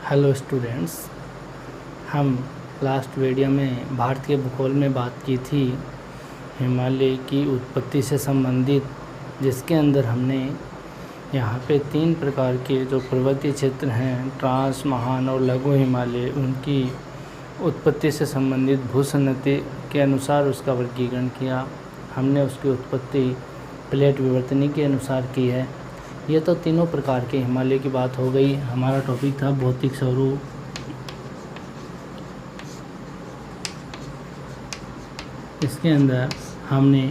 Hello students, हम last video में भारतीय भूगोल में बात की थी हिमालय की उत्पत्ति से संबंधित, जिसके अंदर हमने यहाँ पे 3 प्रकार के जो पर्वतीय क्षेत्र हैं, ट्रांस, महान और लघु हिमालय, उनकी उत्पत्ति से संबंधित भूसंनति के अनुसार उसका वर्गीकरण किया। हमने उसकी उत्पत्ति प्लेट विवर्तनी के अनुसार की है। ये तो तीनों प्रकार के हिमालय की बात हो गई। हमारा टॉपिक था भौतिक स्वरूप। इसके अंदर हमने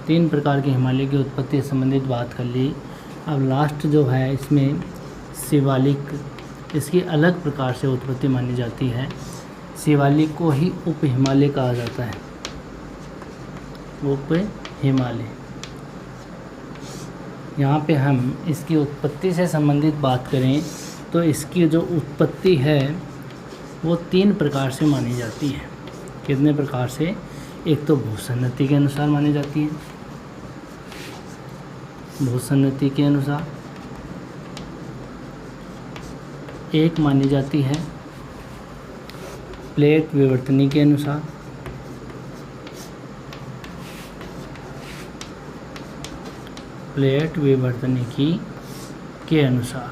3 प्रकार के हिमालय की उत्पत्ति से संबंधित बात कर ली। अब लास्ट जो है इसमें शिवालिक, इसकी अलग प्रकार से उत्पत्ति मानी जाती है। शिवालिक को ही उप हिमालय कहा जाता है। उप हिमालय, यहाँ पे हम इसकी उत्पत्ति से संबंधित बात करें तो इसकी जो उत्पत्ति है वो 3 प्रकार से मानी जाती है। कितने प्रकार से? एक तो भूसंनति के अनुसार मानी जाती है, भूसंनति के अनुसार। एक मानी जाती है प्लेट विवर्तनी के अनुसार। प्लेट विवर्तनिकी के अनुसार।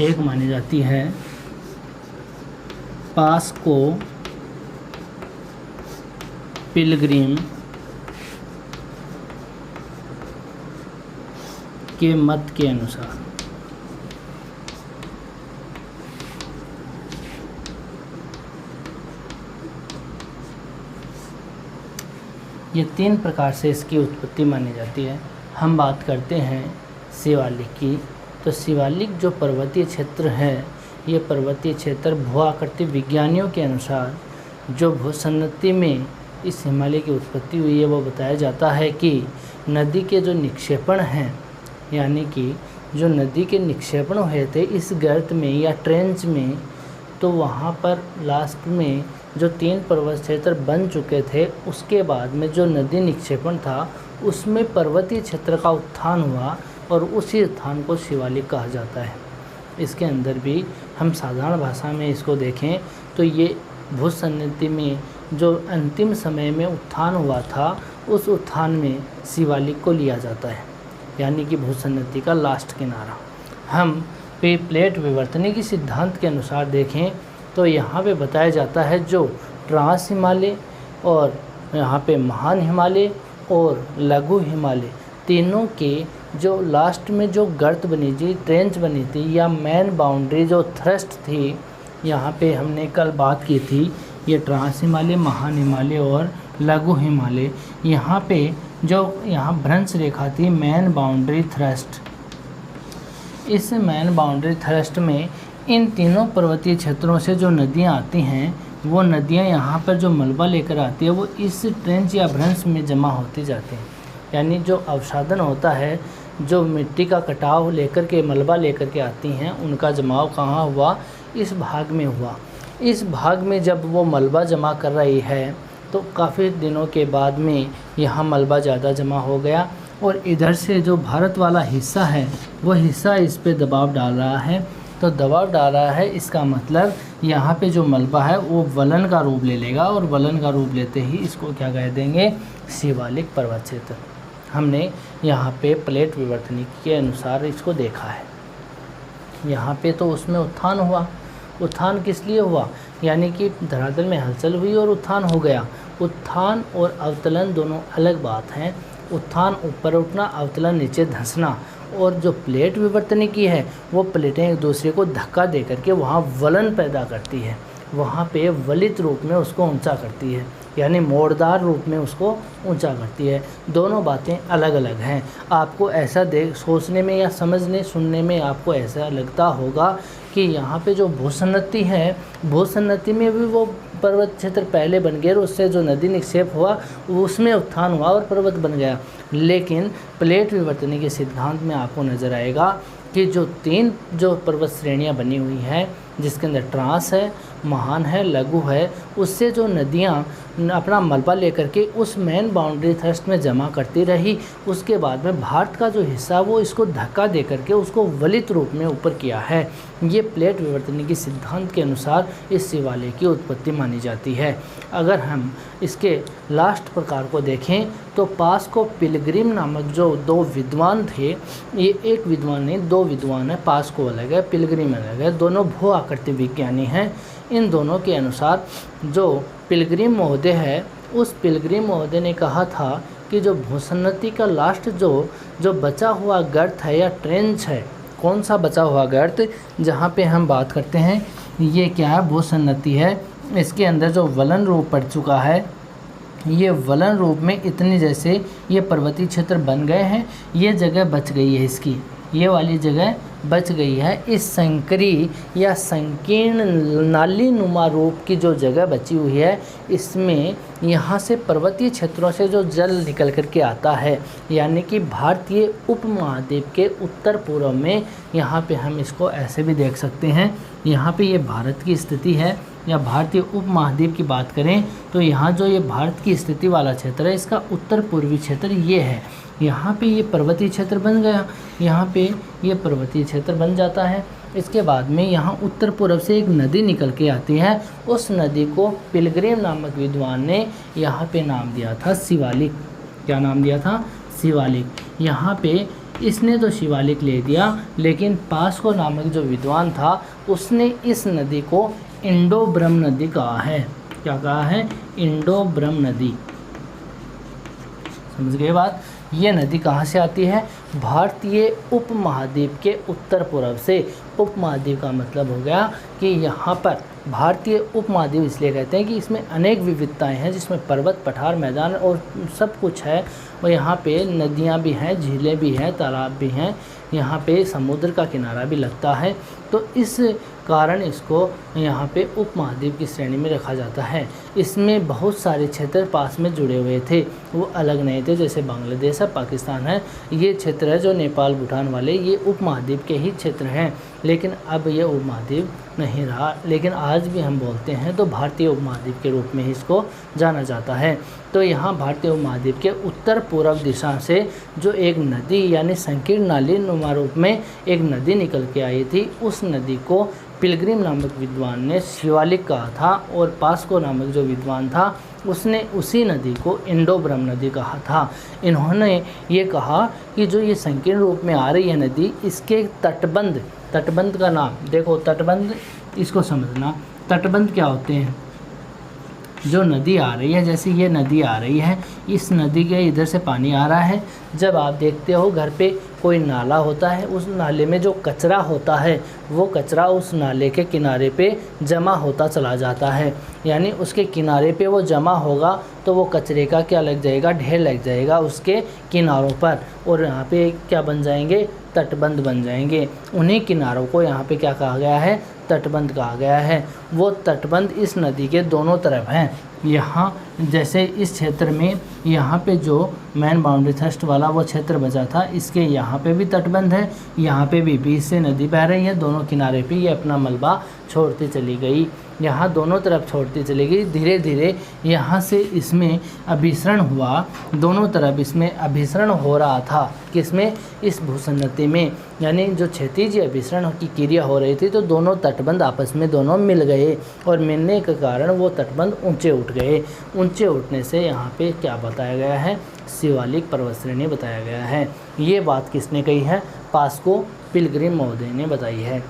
एक मानी जाती है पास्को पिलग्रिम के मत के अनुसार। ये 3 प्रकार से इसकी उत्पत्ति मानी जाती है। हम बात करते हैं शिवालिक की। तो शिवालिक जो पर्वतीय क्षेत्र है, ये पर्वतीय क्षेत्र भू आकृति विज्ञानियों के अनुसार जो भूसंनति में इस हिमालय की उत्पत्ति हुई है, वो बताया जाता है कि नदी के जो निक्षेपण हैं, यानी कि जो नदी के निक्षेपण हुए थे इस गर्त में या ट्रेंच में, तो वहाँ पर लास्ट में जो 3 पर्वत क्षेत्र बन चुके थे, उसके बाद में जो नदी निक्षेपण था उसमें पर्वतीय क्षेत्र का उत्थान हुआ और उसी उत्थान को शिवालिक कहा जाता है। इसके अंदर भी हम साधारण भाषा में इसको देखें तो ये भूसंनति में जो अंतिम समय में उत्थान हुआ था, उस उत्थान में शिवालिक को लिया जाता है, यानी कि भूसंनति का लास्ट किनारा। हम प्लेट विवर्तनी की सिद्धांत के अनुसार देखें तो यहाँ पे बताया जाता है जो ट्रांस हिमालय और यहाँ पे महान हिमालय और लघु हिमालय, तीनों के जो लास्ट में जो गर्त बनी थी, ट्रेंच बनी थी या मेन बाउंड्री जो थ्रस्ट थी, यहाँ पे हमने कल बात की थी, ये ट्रांस हिमालय, महान हिमालय और लघु हिमालय। यहाँ पे जो यहाँ भ्रंश रेखा थी मेन बाउंड्री थ्रस्ट, इस मेन बाउंड्री थ्रस्ट में इन तीनों पर्वतीय क्षेत्रों से जो नदियाँ आती हैं, वो नदियाँ यहाँ पर जो मलबा लेकर आती है वो इस ट्रेंच या भ्रंश में जमा होती जाती हैं। यानी जो अवसादन होता है, जो मिट्टी का कटाव लेकर के मलबा लेकर के आती हैं, उनका जमाव कहाँ हुआ? इस भाग में हुआ। इस भाग में जब वो मलबा जमा कर रही है तो काफ़ी दिनों के बाद में यहाँ मलबा ज़्यादा जमा हो गया और इधर से जो भारत वाला हिस्सा है वो हिस्सा इस पे दबाव डाल रहा है। तो दबाव डाल रहा है, इसका मतलब यहाँ पे जो मलबा है वो वलन का रूप ले लेगा और वलन का रूप लेते ही इसको क्या कह देंगे? शिवालिक पर्वत क्षेत्र। हमने यहाँ पे प्लेट विवर्तनी के अनुसार इसको देखा है। यहाँ पे तो उसमें उत्थान हुआ। उत्थान किस लिए हुआ? यानी कि धरातल में हलचल हुई और उत्थान हो गया। उत्थान और अवतलन दोनों अलग बात हैं। उत्थान ऊपर उठना, अवतलन नीचे धंसना। और जो प्लेट विवर्तनी की है वो प्लेटें एक दूसरे को धक्का दे करके वहाँ वलन पैदा करती है, वहाँ पे वलित रूप में उसको ऊंचा करती है, यानी मोड़दार रूप में उसको ऊंचा करती है। दोनों बातें अलग अलग हैं। आपको ऐसा सोचने में या समझने सुनने में आपको ऐसा लगता होगा कि यहाँ पे जो भूसंनति है, भूसंनति में भी वो पर्वत क्षेत्र पहले बन गए और उससे जो नदी निक्षेप हुआ उसमें उत्थान हुआ और पर्वत बन गया। लेकिन प्लेट विवर्तनी के सिद्धांत में आपको नज़र आएगा कि जो 3 जो पर्वत श्रेणियाँ बनी हुई हैं, जिसके अंदर ट्रांस है, महान है, लघु है, उससे जो नदियाँ अपना मलबा लेकर के उस मेन बाउंड्री थ्रस्ट में जमा करती रही, उसके बाद में भारत का जो हिस्सा वो इसको धक्का दे करके उसको वलित रूप में ऊपर किया है। ये प्लेट विवर्तनिकी सिद्धांत के अनुसार इस शिवालिक की उत्पत्ति मानी जाती है। अगर हम इसके लास्ट प्रकार को देखें तो पास्को पिलग्रिम नामक जो दो विद्वान थे, ये एक विद्वान नहीं, दो विद्वान है, पास्को अलग है, पिलग्रिम अलग है, दोनों भू आकृति विज्ञानी हैं। इन दोनों के अनुसार जो पिलग्रिम महोदय है, उस पिलग्रिम महोदय ने कहा था कि जो भूसन्नति का लास्ट जो बचा हुआ गर्त है या ट्रेंच है, कौन सा बचा हुआ गर्त, जहाँ पे हम बात करते हैं ये क्या है, भूसन्नति है, इसके अंदर जो वलन रूप पड़ चुका है, ये वलन रूप में इतने जैसे ये पर्वतीय क्षेत्र बन गए हैं, ये जगह बच गई है, इसकी ये वाली जगह बच गई है। इस संकरी या संकीर्ण नाली नुमा रूप की जो जगह बची हुई है, इसमें यहाँ से पर्वतीय क्षेत्रों से जो जल निकल कर के आता है, यानी कि भारतीय उपमहाद्वीप के उत्तर पूर्व में, यहाँ पे हम इसको ऐसे भी देख सकते हैं, यहाँ पे ये भारत की स्थिति है, या भारतीय उपमहाद्वीप की बात करें तो यहाँ जो ये भारत की स्थिति वाला क्षेत्र है, इसका उत्तर पूर्वी क्षेत्र ये है। यहाँ पे ये पर्वतीय क्षेत्र बन गया, यहाँ पे ये पर्वतीय क्षेत्र बन जाता है। इसके बाद में यहाँ उत्तर पूर्व से एक नदी निकल के आती है, उस नदी को पिलग्रिम नामक विद्वान ने यहाँ पे नाम दिया था शिवालिक। क्या नाम दिया था? शिवालिक। यहाँ पे इसने तो शिवालिक ले दिया, लेकिन पास्को नामक जो विद्वान था उसने इस नदी को इंडो ब्रह्म नदी कहा है। क्या कहा है? इंडो ब्रह्म नदी। समझ गए बात? ये नदी कहाँ से आती है? भारतीय उपमहाद्वीप के उत्तर पूर्व से। उपमहाद्वीप का मतलब हो गया कि यहाँ पर भारतीय उपमहाद्वीप इसलिए कहते हैं कि इसमें अनेक विविधताएं हैं, जिसमें पर्वत, पठार, मैदान और सब कुछ है। और यहाँ पे नदियाँ भी हैं, झीलें भी हैं, तालाब भी हैं, यहाँ पे समुद्र का किनारा भी लगता है। तो इस कारण इसको यहाँ पे उपमहाद्वीप की श्रेणी में रखा जाता है। इसमें बहुत सारे क्षेत्र पास में जुड़े हुए थे, वो अलग नहीं थे। जैसे बांग्लादेश है, पाकिस्तान है, ये क्षेत्र है जो नेपाल, भूटान वाले, ये उपमहाद्वीप के ही क्षेत्र हैं। लेकिन अब ये उपमहाद्वीप नहीं रहा, लेकिन आज भी हम बोलते हैं तो भारतीय उपमहाद्वीप के रूप में ही इसको जाना जाता है। तो यहाँ भारतीय उपमहाद्वीप के उत्तर पूर्व दिशा से जो एक नदी यानी संकीर्ण नाली नुमा रूप में एक नदी निकल के आई थी, उस नदी को पिलग्रिम नामक विद्वान ने शिवालिक कहा था, और पास्को नामक जो विद्वान था उसने उसी नदी को इंडो ब्रह्म नदी कहा था। इन्होंने ये कहा कि जो ये संकीर्ण रूप में आ रही है नदी, इसके तटबंध का नाम देखो, तटबंध इसको समझना, तटबंध क्या होते हैं? जो नदी आ रही है, जैसे ये नदी आ रही है, इस नदी के इधर से पानी आ रहा है। जब आप देखते हो घर पे कोई नाला होता है, उस नाले में जो कचरा होता है, वो कचरा उस नाले के किनारे पे जमा होता चला जाता है। यानी उसके किनारे पे वो जमा होगा तो वो कचरे का क्या लग जाएगा? ढेर लग जाएगा उसके किनारों पर, और यहाँ पे क्या बन जाएंगे? तटबंध बन जाएंगे। उन्हीं किनारों को यहाँ पे क्या कहा गया है? तटबंध कहा गया है। वो तटबंध इस नदी के दोनों तरफ हैं। यहाँ जैसे इस क्षेत्र में यहाँ पे जो मेन बाउंड्री थ्रस्ट वाला वो क्षेत्र बचा था, इसके यहाँ पे भी तटबंध है, यहाँ पे भी बीच से नदी बह रही है, दोनों किनारे पे ये अपना मलबा छोड़ती चली गई, यहाँ दोनों तरफ छोड़ती चली गई। धीरे धीरे यहाँ से इसमें अभिसरण हुआ, दोनों तरफ इसमें अभिसरण हो रहा था। किसमें? इस भूसन्नति में, यानी जो क्षैतिज अभिसरण की क्रिया हो रही थी, तो दोनों तटबंध आपस में दोनों मिल गए, और मिलने के कारण वो तटबंध ऊंचे उठ गए। ऊंचे उठने से यहाँ पे क्या बताया गया है? शिवालिक पर्वत श्रेणी बताया गया है। ये बात किसने कही है? पास्को पिलग्रिम महोदय ने बताई है।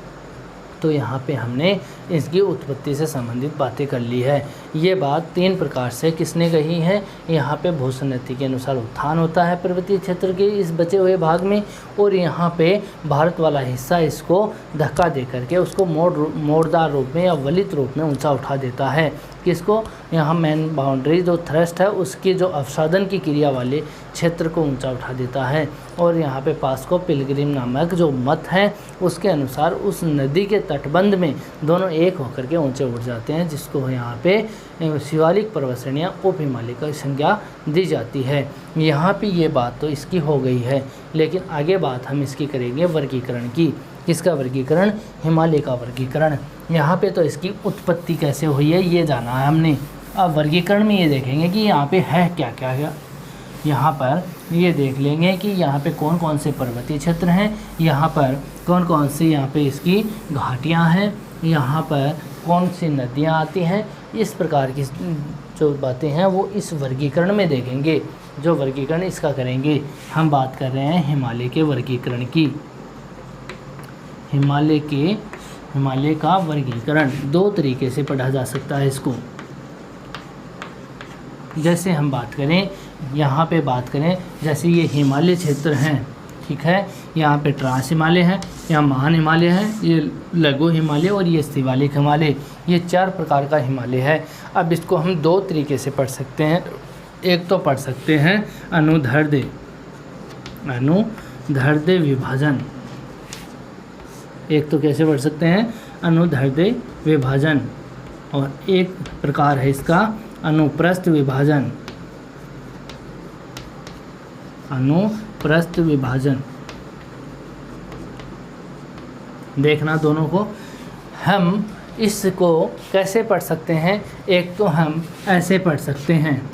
तो यहाँ पे हमने इसकी उत्पत्ति से संबंधित बातें कर ली है। ये बात 3 प्रकार से किसने कही है? यहाँ पे भूसन्नति के अनुसार उत्थान होता है पर्वतीय क्षेत्र के इस बचे हुए भाग में, और यहाँ पे भारत वाला हिस्सा इसको धक्का दे करके उसको मोड़दार रूप में या वलित रूप में ऊंचा उठा देता है। किसको? यहाँ मेन बाउंड्री जो थ्रस्ट है उसकी जो अवसादन की क्रिया वाले क्षेत्र को ऊंचा उठा देता है। और यहाँ पे पास्को पिलग्रिम नामक जो मत है उसके अनुसार उस नदी के तटबंध में दोनों एक होकर के ऊंचे उठ जाते हैं, जिसको यहाँ पे शिवालिक पर्वत श्रेणियाँ उप हिमालय की संज्ञा दी जाती है। यहाँ पे ये बात तो इसकी हो गई है, लेकिन आगे बात हम इसकी करेंगे वर्गीकरण की। किसका वर्गीकरण? हिमालय का वर्गीकरण। यहाँ पे तो इसकी उत्पत्ति कैसे हुई है ये जाना है हमने। अब वर्गीकरण में ये देखेंगे कि यहाँ पे है क्या क्या क्या। यहाँ पर ये देख लेंगे कि यहाँ पे कौन कौन से पर्वतीय क्षेत्र हैं, यहाँ पर कौन कौन सी यहाँ पे इसकी घाटियाँ हैं, यहाँ पर कौन सी नदियाँ आती हैं। इस प्रकार की जो बातें हैं वो इस वर्गीकरण में देखेंगे, जो वर्गीकरण इसका करेंगे। हम बात कर रहे हैं हिमालय के वर्गीकरण की। हिमालय का वर्गीकरण दो तरीके से पढ़ा जा सकता है इसको। जैसे हम बात करें, यहाँ पे बात करें, जैसे ये हिमालय क्षेत्र हैं, ठीक है, यहाँ पे ट्रांस हिमालय है, यहाँ महान हिमालय है, ये लघु हिमालय और ये शिवालिक हिमालय, ये 4 प्रकार का हिमालय है। अब इसको हम 2 तरीके से पढ़ सकते हैं। एक तो पढ़ सकते हैं अनुदैर्ध्य विभाजन। एक तो कैसे पढ़ सकते हैं? अनुदैर्ध्य विभाजन। और एक प्रकार है इसका अनुप्रस्थ विभाजन। अनुप्रस्थ विभाजन देखना दोनों को। हम इसको कैसे पढ़ सकते हैं? एक तो हम ऐसे पढ़ सकते हैं,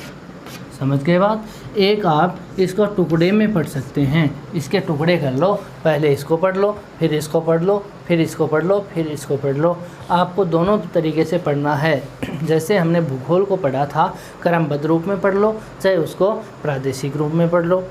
समझ गए बात। एक आप इसको टुकड़े में पढ़ सकते हैं, इसके टुकड़े कर लो, पहले इसको पढ़ लो, फिर इसको पढ़ लो, फिर इसको पढ़ लो, फिर इसको पढ़ लो। आपको दोनों तरीके से पढ़ना है। जैसे हमने भूगोल को पढ़ा था, क्रमबद्ध रूप में पढ़ लो, चाहे उसको प्रादेशिक रूप में पढ़ लो,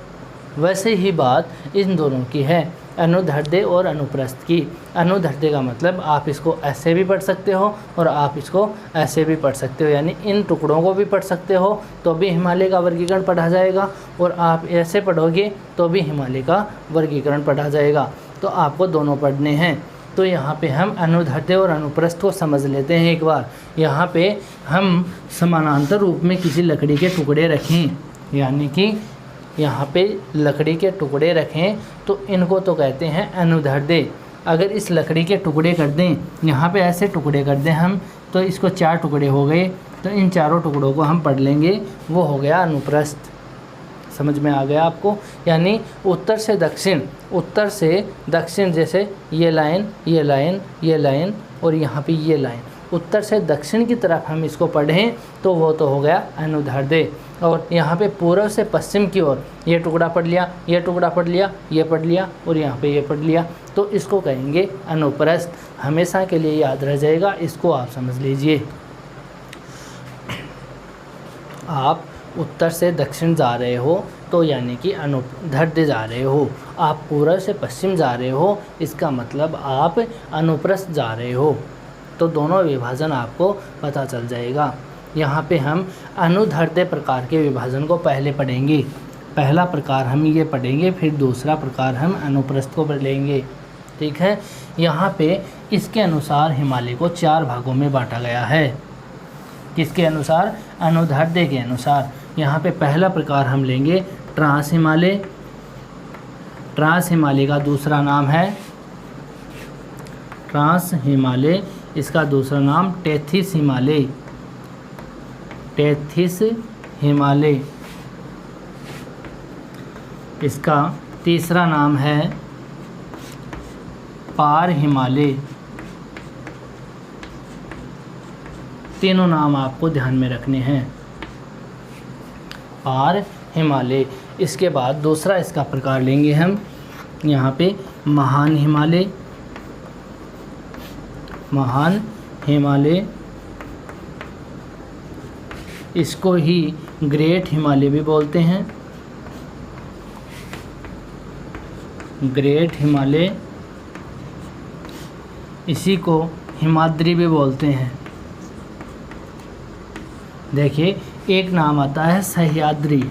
वैसे ही बात इन दोनों की है, अनुदैर्ध्य और अनुप्रस्थ की। अनुदैर्ध्य का मतलब आप इसको ऐसे भी पढ़ सकते हो और आप इसको ऐसे भी पढ़ सकते हो, यानी इन टुकड़ों को भी पढ़ सकते हो तो भी हिमालय का वर्गीकरण पढ़ा जाएगा, और आप ऐसे पढ़ोगे तो भी हिमालय का वर्गीकरण पढ़ा जाएगा। तो आपको दोनों पढ़ने हैं। तो यहाँ पे हम अनुदैर्ध्य और अनुप्रस्थ को समझ लेते हैं एक बार। यहाँ पे हम समानांतर रूप में किसी लकड़ी के टुकड़े रखें, यानी कि यहाँ पे लकड़ी के टुकड़े रखें तो इनको तो कहते हैं अनुदैर्ध्य। अगर इस लकड़ी के टुकड़े कर दें, यहाँ पे ऐसे टुकड़े कर दें हम, तो इसको 4 टुकड़े हो गए, तो इन चारों टुकड़ों को हम पढ़ लेंगे, वो हो गया अनुप्रस्थ। समझ में आ गया आपको? यानी उत्तर से दक्षिण, जैसे ये लाइन, ये लाइन, ये लाइन और यहाँ पे ये लाइन, उत्तर से दक्षिण की तरफ हम इसको पढ़ें तो वो तो हो गया अनुदैर्ध्य। और यहाँ पे पूर्व से पश्चिम की ओर ये टुकड़ा पढ़ लिया, ये टुकड़ा पढ़ लिया, ये पढ़ लिया और यहाँ पे ये पढ़ लिया, तो इसको कहेंगे अनुप्रस्थ। हमेशा के लिए याद रह जाएगा, इसको आप समझ लीजिए। आप उत्तर से दक्षिण जा रहे हो तो यानी कि अनुदैर्ध्य जा रहे हो। आप पूर्व से पश्चिम जा रहे हो, इसका मतलब आप अनुप्रस्थ जा रहे हो। तो दोनों विभाजन आपको पता चल जाएगा। यहाँ पे हम अनुदैर्ध्य प्रकार के विभाजन को पहले पढ़ेंगे। पहला प्रकार हम ये पढ़ेंगे, फिर दूसरा प्रकार हम अनुप्रस्थ को पढ़ लेंगे, ठीक है। यहाँ पे इसके अनुसार हिमालय को 4 भागों में बांटा गया है। किसके अनुसार? अनुदैर्ध्य के अनुसार। यहाँ पे पहला प्रकार हम लेंगे ट्रांस हिमालय। ट्रांस हिमालय का दूसरा नाम है ट्रांस हिमालय, इसका दूसरा नाम टेथिस हिमालय। टेथिस हिमालय, इसका तीसरा नाम है पार हिमालय। तीनों नाम आपको ध्यान में रखने हैं, पार हिमालय। इसके बाद दूसरा इसका प्रकार लेंगे हम, यहाँ पे महान हिमालय। महान हिमालय, इसको ही ग्रेट हिमालय भी बोलते हैं। ग्रेट हिमालय, इसी को हिमाद्री भी बोलते हैं। देखिए एक नाम आता है सह्याद्री।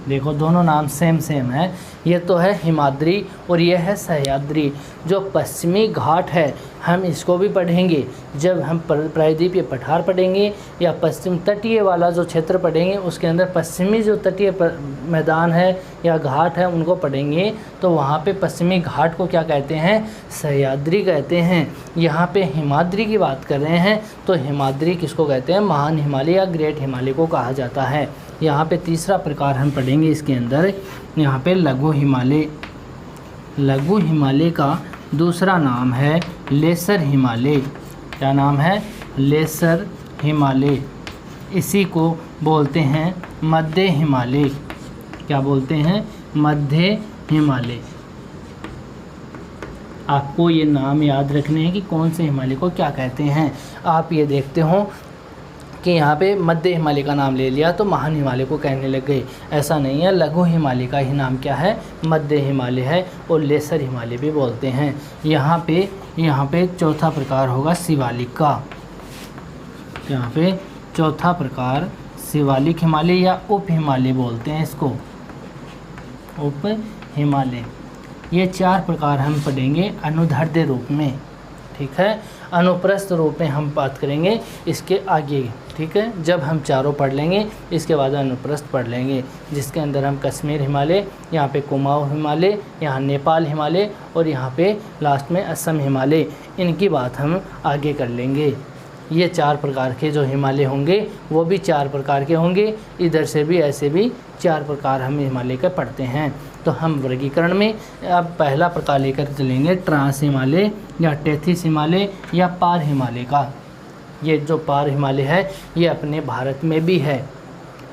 देखो दोनों नाम सेम है। ये तो है हिमाद्री और ये है सह्याद्री। जो पश्चिमी घाट है हम इसको भी पढ़ेंगे जब हम प्रायद्वीपीय पठार पढ़ेंगे या पश्चिम तटीय वाला जो क्षेत्र पढ़ेंगे, उसके अंदर पश्चिमी जो तटीय मैदान है या घाट है उनको पढ़ेंगे, तो वहाँ पे पश्चिमी घाट को क्या कहते हैं? सह्याद्री कहते हैं। यहाँ पे हिमाद्री की बात कर रहे हैं तो हिमाद्री किसको कहते हैं? महान हिमालय या ग्रेट हिमालय को कहा जाता है। यहाँ पे तीसरा प्रकार हम पढ़ेंगे इसके अंदर, यहाँ पे लघु हिमालय। लघु हिमालय का दूसरा नाम है लेसर हिमालय। क्या नाम है? लेसर हिमालय। इसी को बोलते हैं मध्य हिमालय। क्या बोलते हैं? मध्य हिमालय। आपको ये नाम याद रखने हैं कि कौन से हिमालय को क्या कहते हैं। आप ये देखते हो कि यहाँ पे मध्य हिमालय का नाम ले लिया तो महान हिमालय को कहने लग गए। ऐसा नहीं है, लघु हिमालय का ही नाम क्या है? मध्य हिमालय है, और लेसर हिमालय भी बोलते हैं। यहाँ पे चौथा प्रकार होगा शिवालिक का। यहाँ पे चौथा प्रकार शिवालिक हिमालय या उप हिमालय बोलते हैं इसको, उप हिमालय। ये 4 प्रकार हम पढ़ेंगे अनुदैर्ध्य रूप में, ठीक है। अनुप्रस्थ रूप में हम बात करेंगे इसके आगे, ठीक है। जब हम चारों पढ़ लेंगे इसके बाद अनुप्रस्थ पढ़ लेंगे, जिसके अंदर हम कश्मीर हिमालय, यहाँ पे कुमाऊं हिमालय, यहाँ नेपाल हिमालय और यहाँ पे लास्ट में असम हिमालय, इनकी बात हम आगे कर लेंगे। ये 4 प्रकार के जो हिमालय होंगे वो भी 4 प्रकार के होंगे, इधर से भी ऐसे भी 4 प्रकार हम हिमालय के पढ़ते हैं। तो हम वर्गीकरण में अब पहला प्रकार लेकर चलेंगे ट्रांस हिमालय या टेथिस हिमालय या पार हिमालय का। ये जो पार हिमालय है ये अपने भारत में भी है।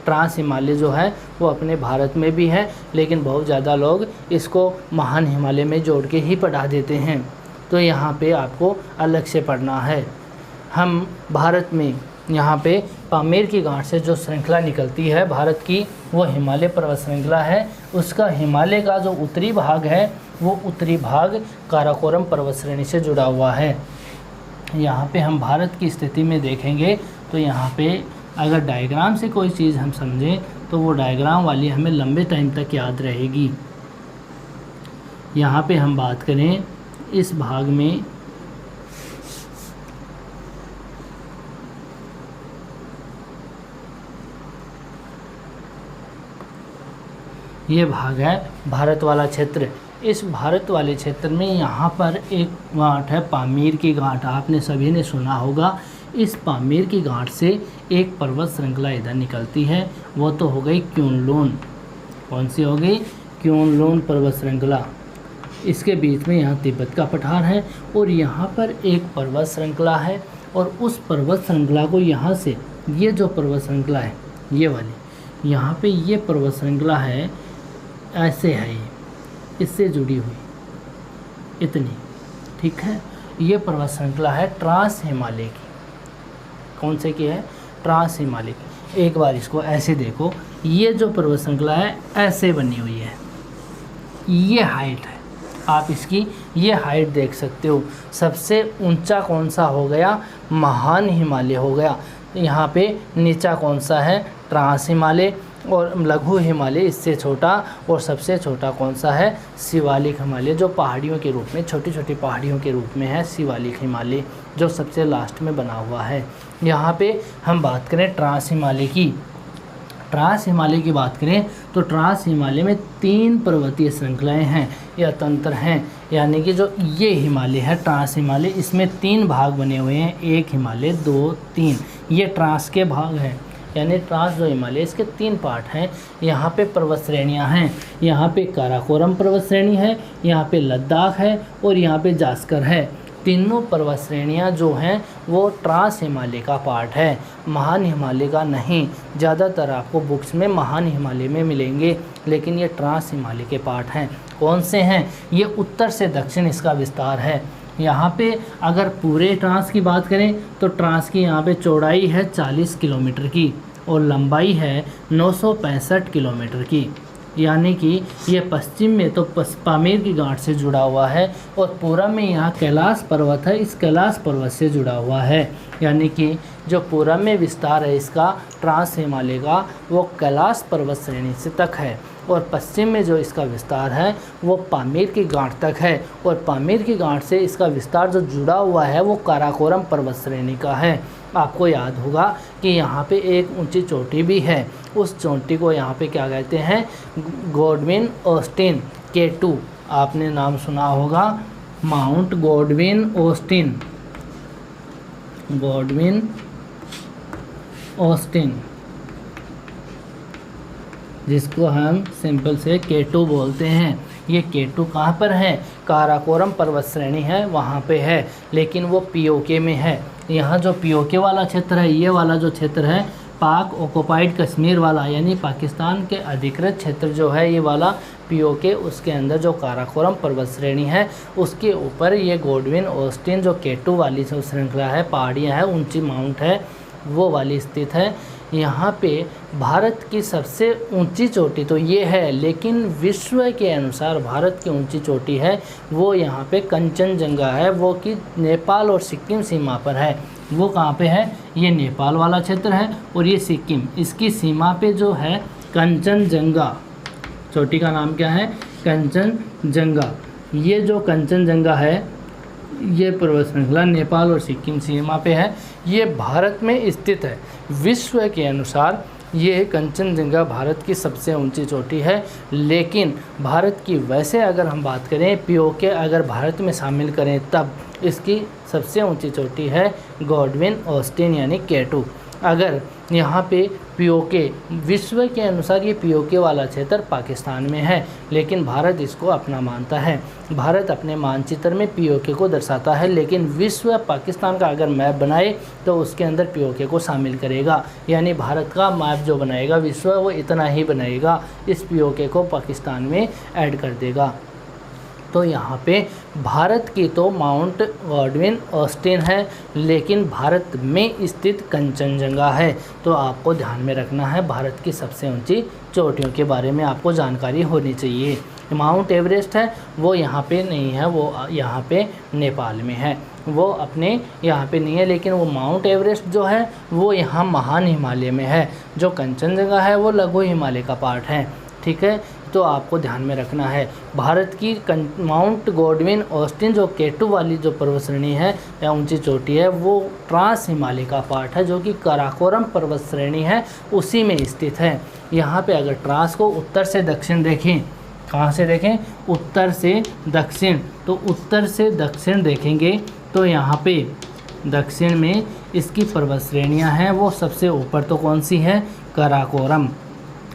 ट्रांस हिमालय जो है वो अपने भारत में भी है, लेकिन बहुत ज़्यादा लोग इसको महान हिमालय में जोड़ के ही पढ़ा देते हैं, तो यहाँ पे आपको अलग से पढ़ना है। हम भारत में यहाँ पे पामीर की गांठ से जो श्रृंखला निकलती है भारत की, वो हिमालय पर्वत श्रृंखला है। उसका हिमालय का जो उत्तरी भाग है वो उत्तरी भाग काराकोरम पर्वत श्रेणी से जुड़ा हुआ है। यहाँ पे हम भारत की स्थिति में देखेंगे तो यहाँ पे अगर डायग्राम से कोई चीज़ हम समझें तो वो डायग्राम वाली हमें लंबे टाइम तक याद रहेगी। यहाँ पे हम बात करें इस भाग में, ये भाग है भारत वाला क्षेत्र। इस भारत वाले क्षेत्र में यहाँ पर एक गांठ है पामीर की गांठ, आपने सभी ने सुना होगा। इस पामीर की गांठ से एक पर्वत श्रृंखला इधर निकलती है, वो तो हो गई क्यूनलून। कौन सी हो गई? क्यूनलून पर्वत श्रृंखला। इसके बीच में यहाँ तिब्बत का पठार है और यहाँ पर एक पर्वत श्रृंखला है, और उस पर्वत श्रृंखला को यहाँ से, ये जो पर्वत श्रृंखला है ये वाली, यहाँ पे ये पर्वत श्रृंखला है, ऐसे है ये, इससे जुड़ी हुई इतनी, ठीक है। ये पर्वत श्रृंखला है ट्रांस हिमालय की। कौन से की है? ट्रांस हिमालय की। एक बार इसको ऐसे देखो, ये जो पर्वत श्रृंखला है ऐसे बनी हुई है, ये हाइट है, आप इसकी ये हाइट देख सकते हो। सबसे ऊंचा कौन सा हो गया? महान हिमालय हो गया। यहाँ पे नीचा कौन सा है? ट्रांस हिमालय, और लघु हिमालय इससे छोटा, और सबसे छोटा कौन सा है? शिवालिक हिमालय, जो पहाड़ियों के रूप में, छोटी छोटी पहाड़ियों के रूप में है शिवालिक हिमालय, जो सबसे लास्ट में बना हुआ है। यहाँ पे हम बात करें ट्रांस हिमालय की। ट्रांस हिमालय की बात करें तो ट्रांस हिमालय में 3 पर्वतीय श्रृंखलाएँ हैं या तंत्र हैं, यानी कि जो ये हिमालय है ट्रांस हिमालय, इसमें 3 भाग बने हुए हैं, 1 हिमालय, 2, 3। ये ट्रांस के भाग हैं, यानी ट्रांस जो हिमालय इसके 3 पार्ट हैं। यहाँ पे पर्वत श्रेणियाँ हैं, यहाँ पे काराकोरम पर्वत श्रेणी है, यहाँ पे लद्दाख है और यहाँ पे जास्कर है। तीनों पर्वत श्रेणियाँ जो हैं वो ट्रांस हिमालय का पार्ट है, महान हिमालय का नहीं। ज़्यादातर आपको बुक्स में महान हिमालय में मिलेंगे, लेकिन ये ट्रांस हिमालय के पार्ट हैं। कौन से हैं? ये उत्तर से दक्षिण इसका विस्तार है। यहाँ पे अगर पूरे ट्रांस की बात करें तो ट्रांस की यहाँ पे चौड़ाई है 40 किलोमीटर की और लंबाई है 965 किलोमीटर की, यानी कि ये पश्चिम में तो पामीर की गांठ से जुड़ा हुआ है और पूरब में यहाँ कैलाश पर्वत है, इस कैलाश पर्वत से जुड़ा हुआ है। यानी कि जो पूरब में विस्तार है इसका ट्रांस हिमालय का वो कैलाश पर्वत श्रेणी से तक है, और पश्चिम में जो इसका विस्तार है वो पामीर की गांठ तक है, और पामीर की गांठ से इसका विस्तार जो जुड़ा हुआ है वो काराकोरम पर्वत श्रेणी का है। आपको याद होगा कि यहाँ पे एक ऊंची चोटी भी है, उस चोटी को यहाँ पे क्या कहते हैं? Godwin Austen K2। आपने नाम सुना होगा, mount Godwin Austen, Godwin Austen. जिसको हम सिंपल से K2 बोलते हैं। ये K2 कहाँ पर है? काराकोरम पर्वत श्रेणी है वहाँ पे है, लेकिन वो POK में है। यहाँ जो POK वाला क्षेत्र है, ये वाला जो क्षेत्र है पाक ऑक्युपाइड कश्मीर वाला, यानी पाकिस्तान के अधिकृत क्षेत्र जो है ये वाला POK, उसके अंदर जो काराकोरम पर्वत श्रेणी है उसके ऊपर ये गॉडविन ऑस्टिन जो K2 वाली जो श्रृंखला है, पहाड़ियाँ है, ऊंची माउंट है, वो वाली स्थित है। यहाँ पे भारत की सबसे ऊंची चोटी तो ये है, लेकिन विश्व के अनुसार भारत की ऊंची चोटी है वो यहाँ पे कंचनजंगा है, वो कि नेपाल और सिक्किम सीमा पर है। वो कहाँ पे है? ये नेपाल वाला क्षेत्र है और ये सिक्किम, इसकी सीमा पे जो है कंचनजंगा, चोटी का नाम क्या है? कंचनजंगा। ये जो कंचनजंगा है ये पर्वत श्रृंखला नेपाल और सिक्किम सीमा पे है, ये भारत में स्थित है। विश्व के अनुसार ये कंचनजंगा भारत की सबसे ऊंची चोटी है, लेकिन भारत की वैसे अगर हम बात करें POK अगर भारत में शामिल करें तब इसकी सबसे ऊंची चोटी है गॉडविन ऑस्टिन यानी K2। अगर यहाँ पे POK विश्व के अनुसार ये POK वाला क्षेत्र पाकिस्तान में है, लेकिन भारत इसको अपना मानता है। भारत अपने मानचित्र में POK को दर्शाता है, लेकिन विश्व पाकिस्तान का अगर मैप बनाए तो उसके अंदर POK को शामिल करेगा, यानी भारत का मैप जो बनाएगा विश्व वो इतना ही बनाएगा, इस POK को पाकिस्तान में ऐड कर देगा। तो यहाँ पे भारत की तो माउंट गॉडविन ऑस्टिन है, लेकिन भारत में स्थित कंचनजंगा है। तो आपको ध्यान में रखना है, भारत की सबसे ऊंची चोटियों के बारे में आपको जानकारी होनी चाहिए। माउंट एवरेस्ट है वो यहाँ पे नहीं है, वो यहाँ पे नेपाल में है, वो अपने यहाँ पे नहीं है, लेकिन वो माउंट एवरेस्ट जो है वो यहाँ महान हिमालय में है। जो कंचनजंगा है वो लघु हिमालय का पार्ट है, ठीक है। तो आपको ध्यान में रखना है, भारत की माउंट गॉडविन ऑस्टिन जो K2 वाली जो पर्वत श्रेणी है या ऊंची चोटी है वो ट्रांस हिमालय का पार्ट है, जो कि काराकोरम पर्वत श्रेणी है उसी में स्थित है। यहाँ पे अगर ट्रांस को उत्तर से दक्षिण देखें, कहाँ से देखें? उत्तर से दक्षिण, तो उत्तर से दक्षिण देखेंगे तो यहाँ पे दक्षिण में इसकी पर्वत श्रेणियाँ हैं, वो सबसे ऊपर तो कौन सी है? काराकोरम।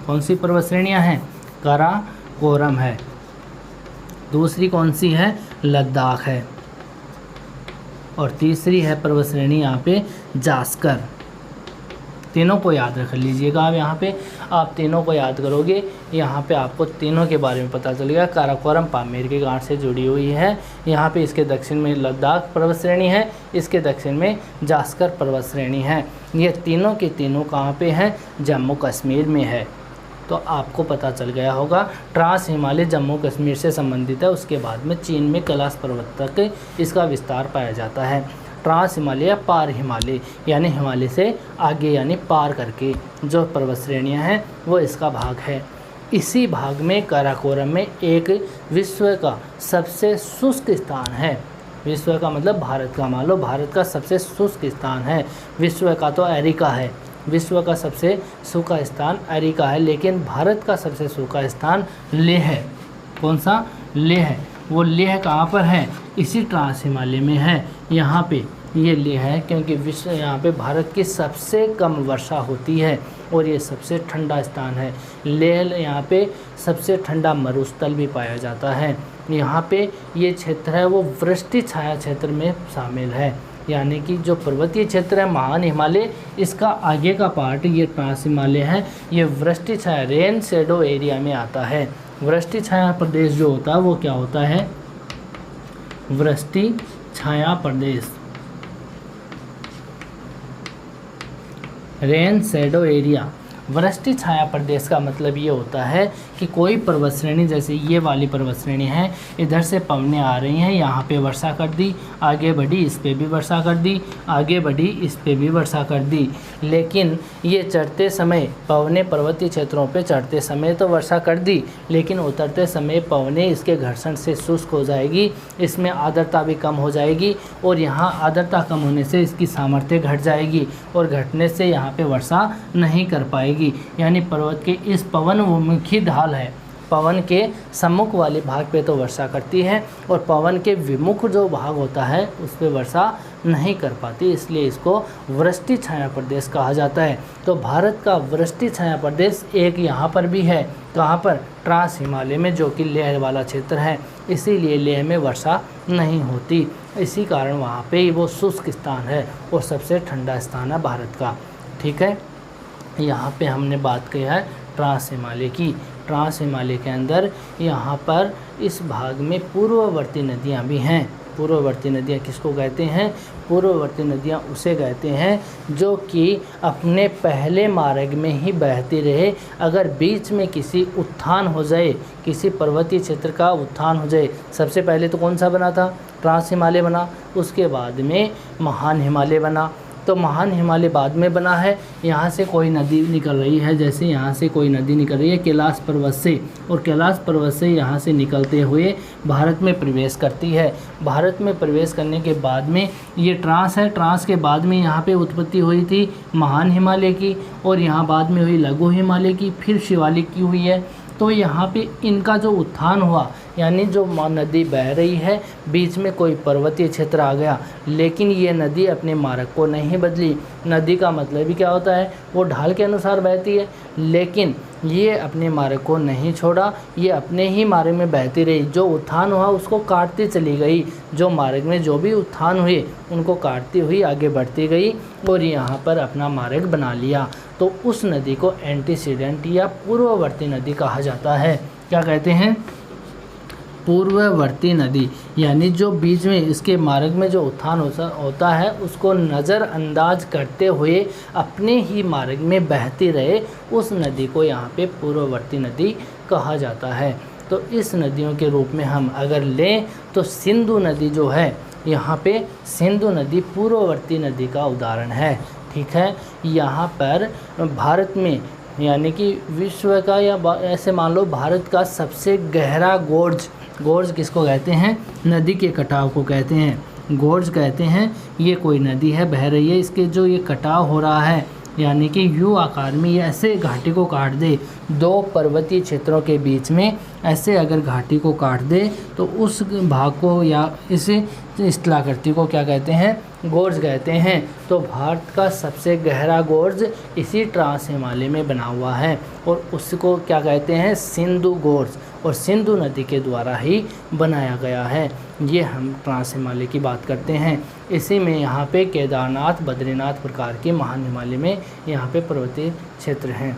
कौन सी पर्वत श्रेणियाँ हैं? काराकोरम है। दूसरी कौन सी है? लद्दाख है। और तीसरी है पर्वत श्रेणी यहाँ पे जास्कर। तीनों को याद रख लीजिएगा आप, यहाँ पे आप तीनों को याद करोगे, यहाँ पे आपको तीनों के बारे में पता चलेगा। काराकोरम पामीर के गांठ से जुड़ी हुई है, यहाँ पे इसके दक्षिण में लद्दाख पर्वत श्रेणी है, इसके दक्षिण में जास्कर पर्वत श्रेणी है। ये तीनों के तीनों कहाँ पे हैं? जम्मू कश्मीर में है। तो आपको पता चल गया होगा, ट्रांस हिमालय जम्मू कश्मीर से संबंधित है, उसके बाद में चीन में कैलाश पर्वत तक इसका विस्तार पाया जाता है। ट्रांस हिमालय या पार हिमालय यानी हिमालय से आगे यानी पार करके जो पर्वत श्रेणियाँ हैं वो इसका भाग है। इसी भाग में काराकोरम में एक विश्व का सबसे शुष्क स्थान है। विश्व का मतलब भारत का, मान लो भारत का सबसे शुष्क स्थान है। विश्व का तो अमेरिका है, विश्व का सबसे सूखा स्थान अमेरिका है, लेकिन भारत का सबसे सूखा स्थान लेह है। कौन सा? लेह है। वो लेह कहाँ पर है? इसी ट्रांस हिमालय में है। यहाँ पे ये लेह है क्योंकि विश्व यहाँ पे भारत की सबसे कम वर्षा होती है और ये सबसे ठंडा स्थान है। लेह यहाँ पे सबसे ठंडा मरुस्थल भी पाया जाता है। यहाँ पे ये क्षेत्र है वो वृष्टि छाया क्षेत्र में शामिल है, यानी कि जो पर्वतीय क्षेत्र है महान हिमालय, इसका आगे का पार्ट ये ट्रांस हिमालय है, ये वृष्टि छाया रेन शेडो एरिया में आता है। वृष्टि छाया प्रदेश जो होता है वो क्या होता है? वृष्टि छाया प्रदेश, रेन शेडो एरिया। वृष्टि छाया प्रदेश का मतलब ये होता है कि कोई पर्वत श्रेणी, जैसे ये वाली पर्वत श्रेणी है, इधर से पवनें आ रही हैं, यहाँ पे वर्षा कर दी, आगे बढ़ी इस पे भी वर्षा कर दी, आगे बढ़ी इस पे भी वर्षा कर दी, लेकिन ये चढ़ते समय पवनें पर्वतीय क्षेत्रों पे चढ़ते समय तो वर्षा कर दी, लेकिन उतरते समय पवनें इसके घर्षण से शुष्क हो जाएगी, इसमें आर्द्रता भी कम हो जाएगी और यहाँ आर्द्रता कम होने से इसकी सामर्थ्य घट जाएगी और घटने से यहाँ पे वर्षा नहीं कर पाएगी। यानी पर्वत के इस पवनमुखी ढाल है, पवन के सम्मुख वाले भाग पे तो वर्षा करती है और पवन के विमुख जो भाग होता है उस पे वर्षा नहीं कर पाती, इसलिए इसको वृष्टि छाया प्रदेश कहा जाता है। तो भारत का वृष्टि छाया प्रदेश एक यहाँ पर भी है, कहाँ पर, ट्रांस हिमालय में, जो कि लेह वाला क्षेत्र है, इसीलिए लेह में वर्षा नहीं होती। इसी कारण वहाँ पे वो शुष्क स्थान है और सबसे ठंडा स्थान है भारत का। ठीक है, यहाँ पे हमने बात की है ट्रांस हिमालय की। ट्रांस हिमालय के अंदर यहाँ पर इस भाग में पूर्ववर्ती नदियाँ भी हैं। पूर्ववर्ती नदियाँ किसको कहते हैं? पूर्ववर्ती नदियाँ उसे कहते हैं जो कि अपने पहले मार्ग में ही बहती रहे। अगर बीच में किसी उत्थान हो जाए, किसी पर्वतीय क्षेत्र का उत्थान हो जाए, सबसे पहले तो कौन सा बना था? ट्रांस हिमालय बना, उसके बाद में महान हिमालय बना। तो महान हिमालय बाद में बना है। यहाँ से कोई नदी निकल रही है, जैसे यहाँ से कोई नदी निकल रही है कैलाश पर्वत से, और कैलाश पर्वत से यहाँ से निकलते हुए भारत में प्रवेश करती है। भारत में प्रवेश करने के बाद में ये ट्रांस है, ट्रांस के बाद में यहाँ पे उत्पत्ति हुई थी महान हिमालय की, और यहाँ बाद में हुई लघु हिमालय की, फिर शिवालिक की हुई है। तो यहाँ पे इनका जो उत्थान हुआ, यानी जो नदी बह रही है, बीच में कोई पर्वतीय क्षेत्र आ गया, लेकिन ये नदी अपने मार्ग को नहीं बदली। नदी का मतलब ही क्या होता है? वो ढाल के अनुसार बहती है, लेकिन ये अपने मार्ग को नहीं छोड़ा, ये अपने ही मार्ग में बहती रही। जो उत्थान हुआ उसको काटती चली गई, जो मार्ग में जो भी उत्थान हुए उनको काटती हुई आगे बढ़ती गई और यहाँ पर अपना मार्ग बना लिया। तो उस नदी को एंटीसीडेंट या पूर्ववर्ती नदी कहा जाता है। क्या कहते हैं? पूर्ववर्ती नदी, यानी जो बीच में इसके मार्ग में जो उत्थान होता है उसको नज़रअंदाज करते हुए अपने ही मार्ग में बहती रहे, उस नदी को यहाँ पे पूर्ववर्ती नदी कहा जाता है। तो इस नदियों के रूप में हम अगर लें तो सिंधु नदी जो है, यहाँ पे सिंधु नदी पूर्ववर्ती नदी का उदाहरण है। ठीक है, यहाँ पर भारत में, यानी कि विश्व का या ऐसे मान लो भारत का सबसे गहरा गोर्ज किसको कहते हैं? नदी के कटाव को कहते हैं, गोर्ज कहते हैं। ये कोई नदी है, बह रही है, इसके जो ये कटाव हो रहा है, यानी कि यू आकार में ये ऐसे घाटी को काट दे, दो पर्वतीय क्षेत्रों के बीच में ऐसे अगर घाटी को काट दे तो उस भाग को या इस कलाकृति को क्या कहते हैं? गोर्ज कहते हैं। तो भारत का सबसे गहरा गोर्ज इसी ट्रांस हिमालय में बना हुआ है और उसको क्या कहते हैं? सिंधु गोर्ज, और सिंधु नदी के द्वारा ही बनाया गया है। ये हम ट्रांस हिमालय की बात करते हैं। इसी में यहाँ पे केदारनाथ, बद्रीनाथ प्रकार के महान हिमालय में यहाँ पे पर्वतीय क्षेत्र हैं।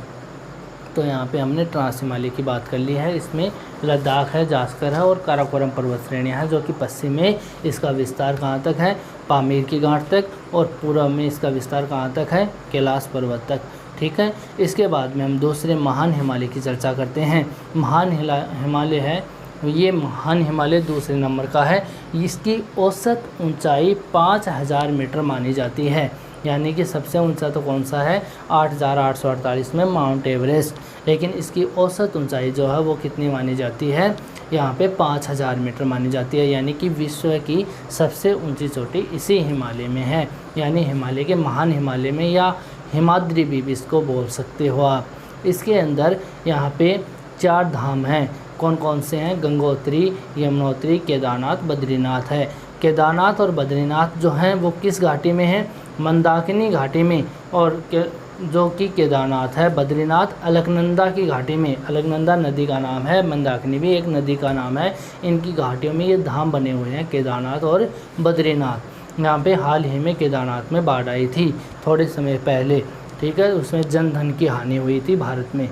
तो यहाँ पे हमने ट्रांस हिमालय की बात कर ली है। इसमें लद्दाख है, जास्कर है और काराकोरम पर्वत श्रेणियाँ हैं, जो कि पश्चिम में इसका विस्तार कहाँ तक है? पामीर की गांठ तक, और पूर्व में इसका विस्तार कहाँ तक है? कैलाश पर्वत तक। ठीक है, इसके बाद में हम दूसरे महान हिमालय की चर्चा करते हैं। महान हिमालय है, ये महान हिमालय दूसरे नंबर का है। इसकी औसत ऊंचाई 5000 मीटर मानी जाती है, यानी कि सबसे ऊंचा तो कौन सा है? 8848 में माउंट एवरेस्ट, लेकिन इसकी औसत ऊंचाई जो है वो कितनी मानी जाती है? यहाँ पे 5000 मीटर मानी जाती है, यानी कि विश्व की सबसे ऊंची चोटी इसी हिमालय में है, यानी हिमालय के महान हिमालय में, या हिमाद्री भी इसको बोल सकते हो आप। इसके अंदर यहाँ पे 4 धाम हैं। कौन कौन से हैं? गंगोत्री, यमुनोत्री, केदारनाथ, बद्रीनाथ है। केदारनाथ और बद्रीनाथ जो हैं वो किस घाटी में हैं? मंदाकिनी घाटी में, और जो कि केदारनाथ है, बद्रीनाथ अलकनंदा की घाटी में। अलकनंदा नदी का नाम है, मंदाकिनी भी एक नदी का नाम है। इनकी घाटियों में ये धाम बने हुए हैं, केदारनाथ और बद्रीनाथ। यहाँ पे हाल ही में केदारनाथ में बाढ़ आई थी थोड़े समय पहले। ठीक है, उसमें जन धन की हानि हुई थी भारत में।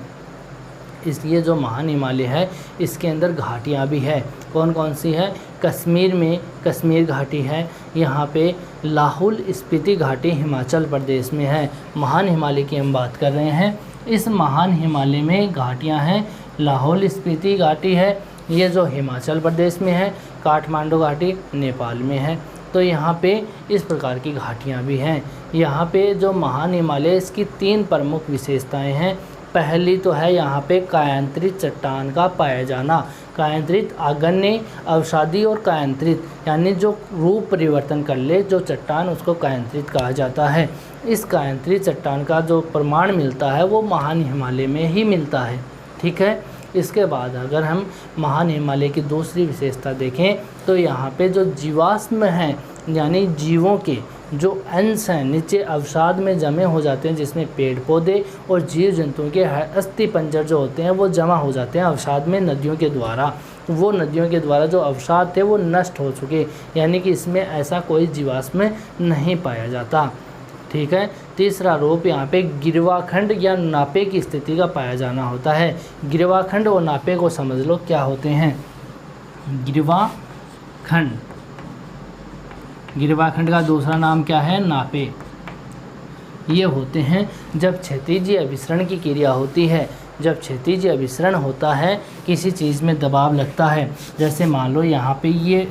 इसलिए जो महान हिमालय है इसके अंदर घाटियाँ भी है। कौन कौन सी है? कश्मीर में कश्मीर घाटी है, यहाँ पे लाहौल स्पीति घाटी हिमाचल प्रदेश में है। महान हिमालय की हम बात कर रहे हैं। इस महान हिमालय में घाटियाँ हैं। लाहौल स्पीति घाटी है, ये जो हिमाचल प्रदेश में है। काठमांडू घाटी नेपाल में है। तो यहाँ पे इस प्रकार की घाटियाँ भी हैं। यहाँ पे जो महान हिमालय, इसकी 3 प्रमुख विशेषताएं हैं। पहली तो है यहाँ पे कायांतरित चट्टान का पाया जाना। कायांतरित आग्नेय, अवसादी और कायांतरित, यानी जो रूप परिवर्तन कर ले जो चट्टान, उसको कायांतरित कहा जाता है। इस कायांतरित चट्टान का जो प्रमाण मिलता है वो महान हिमालय में ही मिलता है। ठीक है, इसके बाद अगर हम महान हिमालय की दूसरी विशेषता देखें तो यहाँ पे जो जीवाश्म हैं, यानी जीवों के जो अंश हैं नीचे अवसाद में जमे हो जाते हैं, जिसमें पेड़ पौधे और जीव जंतुओं के अस्थि पंजर जो होते हैं वो जमा हो जाते हैं अवसाद में नदियों के द्वारा। वो नदियों के द्वारा जो अवसाद थे वो नष्ट हो चुके, यानी कि इसमें ऐसा कोई जीवाश्म नहीं पाया जाता। ठीक है। तीसरा रूप यहाँ पे गिरवाखंड या नापे की स्थिति का पाया जाना होता है। गिरवाखंड और नापे को समझ लो क्या होते हैं। गिरवाखंड का दूसरा नाम क्या है? नापे। ये होते हैं जब क्षैतिज अभिसरण की क्रिया होती है। जब क्षैतिज अभिसरण होता है, किसी चीज़ में दबाव लगता है, जैसे मान लो यहाँ पे ये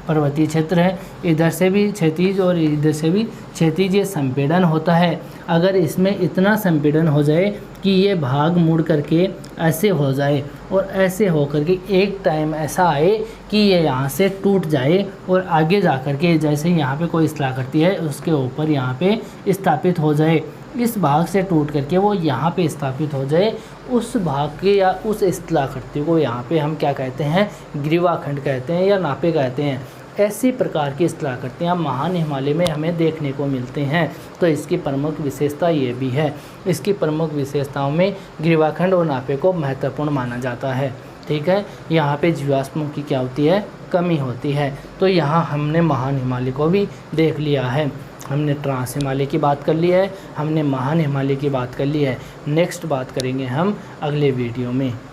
पर्वतीय क्षेत्र है, इधर से भी क्षैतिज और इधर से भी क्षैतिज ये संपीड़न होता है। अगर इसमें इतना संपीड़न हो जाए कि ये भाग मुड़ करके ऐसे हो जाए और ऐसे हो करके एक टाइम ऐसा आए कि ये यहाँ से टूट जाए और आगे जा कर के जैसे यहाँ पे कोई स्थलाकृति है उसके ऊपर यहाँ पे स्थापित हो जाए, इस भाग से टूट करके वो यहाँ पे स्थापित हो जाए, उस भाग के या उस स्थलाकृति को यहाँ पे हम क्या कहते हैं? ग्रीवाखंड कहते हैं या नापे कहते हैं। ऐसी प्रकार की स्थलाकृतियाँ महान हिमालय में हमें देखने को मिलते हैं। तो इसकी प्रमुख विशेषता ये भी है। इसकी प्रमुख विशेषताओं में ग्रीवाखंड और नापे को महत्वपूर्ण माना जाता है। ठीक है। यहाँ पे जीवाश्मों की क्या होती है? कमी होती है। तो यहाँ हमने महान हिमालय को भी देख लिया है। हमने ट्रांस हिमालय की बात कर ली है, हमने महान हिमालय की बात कर ली है। नेक्स्ट बात करेंगे हम अगले वीडियो में।